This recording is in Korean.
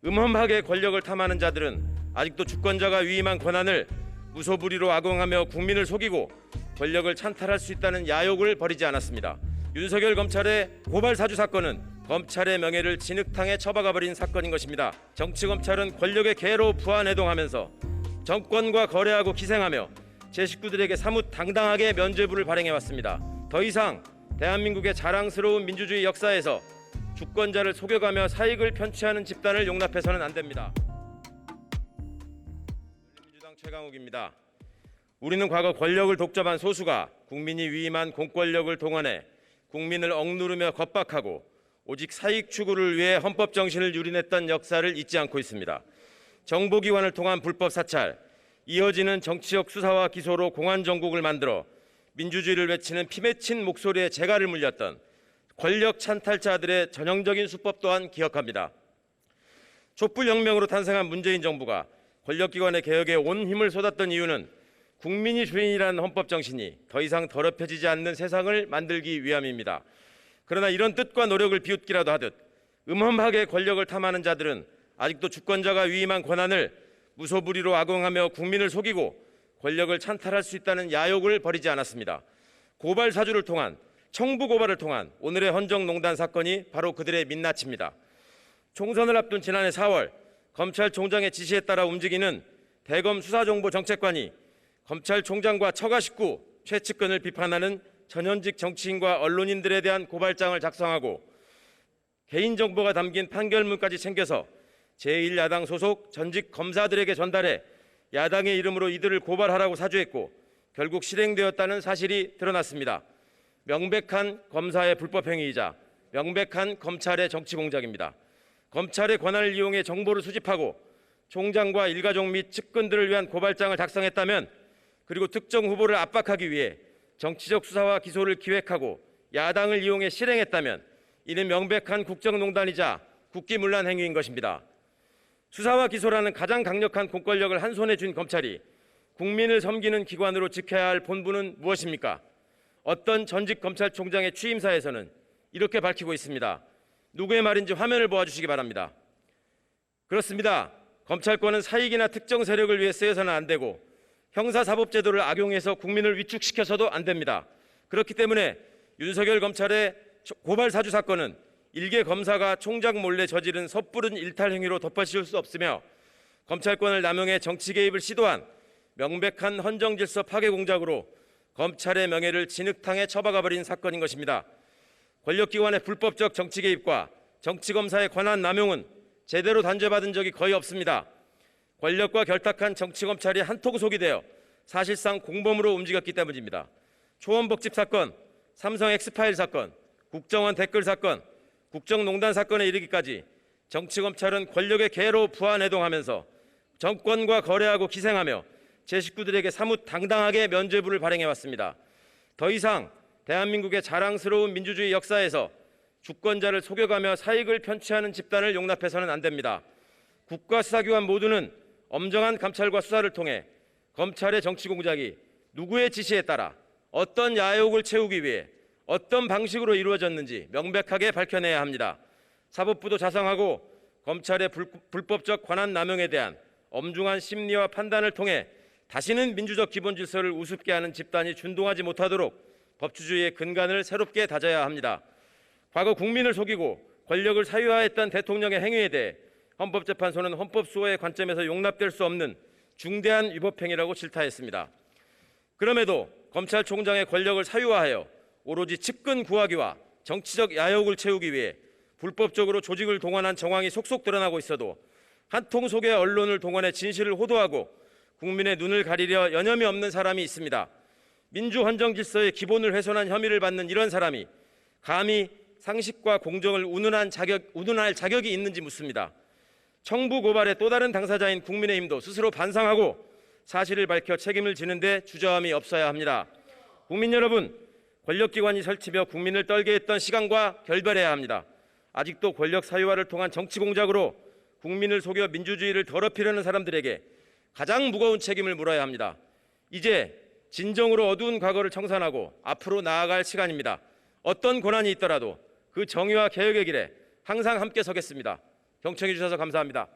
음험하게 권력을 탐하는 자들은 아직도 주권자가 위임한 권한을 무소불위로 악용하며 국민을 속이고 권력을 찬탈할 수 있다는 야욕을 버리지 않았습니다. 윤석열 검찰의 고발 사주 사건은 검찰의 명예를 진흙탕에 처박아버린 사건인 것입니다. 정치검찰은 권력의 개로 부안해동하면서 정권과 거래하고 기생하며 제 식구들에게 사뭇 당당하게 면죄부를 발행해왔습니다. 더 이상 대한민국의 자랑스러운 민주주의 역사에서 주권자를 속여가며 사익을 편취하는 집단을 용납해서는 안 됩니다. 민주당 최강욱입니다. 우리는 과거 권력을 독점한 소수가 국민이 위임한 공권력을 동원해 국민을 억누르며 겁박하고 오직 사익 추구를 위해 헌법 정신을 유린했던 역사를 잊지 않고 있습니다. 정보기관을 통한 불법 사찰, 이어지는 정치적 수사와 기소로 공안 정국을 만들어 민주주의를 외치는 피맺힌 목소리에 재갈을 물렸던 권력 찬탈자들의 전형적인 수법 또한 기억합니다. 촛불혁명으로 탄생한 문재인 정부가 권력기관의 개혁에 온 힘을 쏟았던 이유는 국민이 주인이라는 헌법 정신이 더 이상 더럽혀지지 않는 세상을 만들기 위함입니다. 그러나 이런 뜻과 노력을 비웃기라도 하듯 음험하게 권력을 탐하는 자들은 아직도 주권자가 위임한 권한을 무소불위로 악용하며 국민을 속이고 권력을 찬탈할 수 있다는 야욕을 버리지 않았습니다. 고발 사주를 통한 청부 고발을 통한 오늘의 헌정농단 사건이 바로 그들의 민낯입니다. 총선을 앞둔 지난해 4월 검찰총장의 지시에 따라 움직이는 대검 수사정보정책관이 검찰총장과 처가 식구 최측근을 비판하는 전현직 정치인과 언론인들에 대한 고발장을 작성하고 개인정보가 담긴 판결문까지 챙겨서 제1야당 소속 전직 검사들에게 전달해 야당의 이름으로 이들을 고발하라고 사주했고 결국 실행되었다는 사실이 드러났습니다. 명백한 검사의 불법행위이자 명백한 검찰의 정치공작입니다. 검찰의 권한을 이용해 정보를 수집하고 총장과 일가족 및 측근들을 위한 고발장을 작성했다면, 그리고 특정 후보를 압박하기 위해 정치적 수사와 기소를 기획하고 야당을 이용해 실행했다면 이는 명백한 국정농단이자 국기문란 행위인 것입니다. 수사와 기소라는 가장 강력한 공권력을 한 손에 쥔 검찰이 국민을 섬기는 기관으로 지켜야 할 본분은 무엇입니까? 어떤 전직 검찰총장의 취임사에서는 이렇게 밝히고 있습니다. 누구의 말인지 화면을 보아주시기 바랍니다. 그렇습니다. 검찰권은 사익이나 특정 세력을 위해 쓰여서는 안 되고 형사사법제도를 악용해서 국민을 위축시켜서도 안 됩니다. 그렇기 때문에 윤석열 검찰의 고발 사주 사건은 일개 검사가 총장 몰래 저지른 섣부른 일탈 행위로 덮어씌울 수 없으며 검찰권을 남용해 정치 개입을 시도한 명백한 헌정질서 파괴 공작으로 검찰의 명예를 진흙탕에 처박아버린 사건인 것입니다. 권력기관의 불법적 정치 개입과 정치검사의 권한 남용은 제대로 단죄받은 적이 거의 없습니다. 권력과 결탁한 정치검찰이 한통속이 되어 사실상 공범으로 움직였기 때문입니다. 초원복집 사건, 삼성 엑스파일 사건, 국정원 댓글 사건, 국정농단 사건에 이르기까지 정치검찰은 권력의 개로 부안해동하면서 정권과 거래하고 기생하며 제 식구들에게 사뭇 당당하게 면죄부를 발행해왔습니다. 더 이상 대한민국의 자랑스러운 민주주의 역사에서 주권자를 속여가며 사익을 편취하는 집단을 용납해서는 안 됩니다. 국가 수사기관 모두는 엄정한 감찰과 수사를 통해 검찰의 정치 공작이 누구의 지시에 따라 어떤 야욕을 채우기 위해 어떤 방식으로 이루어졌는지 명백하게 밝혀내야 합니다. 사법부도 자성하고 검찰의 불법적 권한 남용에 대한 엄중한 심리와 판단을 통해 다시는 민주적 기본 질서를 우습게 하는 집단이 준동하지 못하도록 법치주의의 근간을 새롭게 다져야 합니다. 과거 국민을 속이고 권력을 사유화했던 대통령의 행위에 대해 헌법재판소는 헌법수호의 관점에서 용납될 수 없는 중대한 위법행위라고 질타했습니다. 그럼에도 검찰총장의 권력을 사유화하여 오로지 측근 구하기와 정치적 야욕을 채우기 위해 불법적으로 조직을 동원한 정황이 속속 드러나고 있어도 한통속의 언론을 동원해 진실을 호도하고 국민의 눈을 가리려 여념이 없는 사람이 있습니다. 민주헌정질서의 기본을 훼손한 혐의를 받는 이런 사람이 감히 상식과 공정을 운운할 자격이 있는지 묻습니다. 청부 고발의 또 다른 당사자인 국민의힘도 스스로 반성하고 사실을 밝혀 책임을 지는 데 주저함이 없어야 합니다. 국민 여러분, 권력기관이 설치며 국민을 떨게 했던 시간과 결별해야 합니다. 아직도 권력 사유화를 통한 정치 공작으로 국민을 속여 민주주의를 더럽히려는 사람들에게 가장 무거운 책임을 물어야 합니다. 이제 진정으로 어두운 과거를 청산하고 앞으로 나아갈 시간입니다. 어떤 고난이 있더라도 그 정의와 개혁의 길에 항상 함께 서겠습니다. 경청해 주셔서 감사합니다.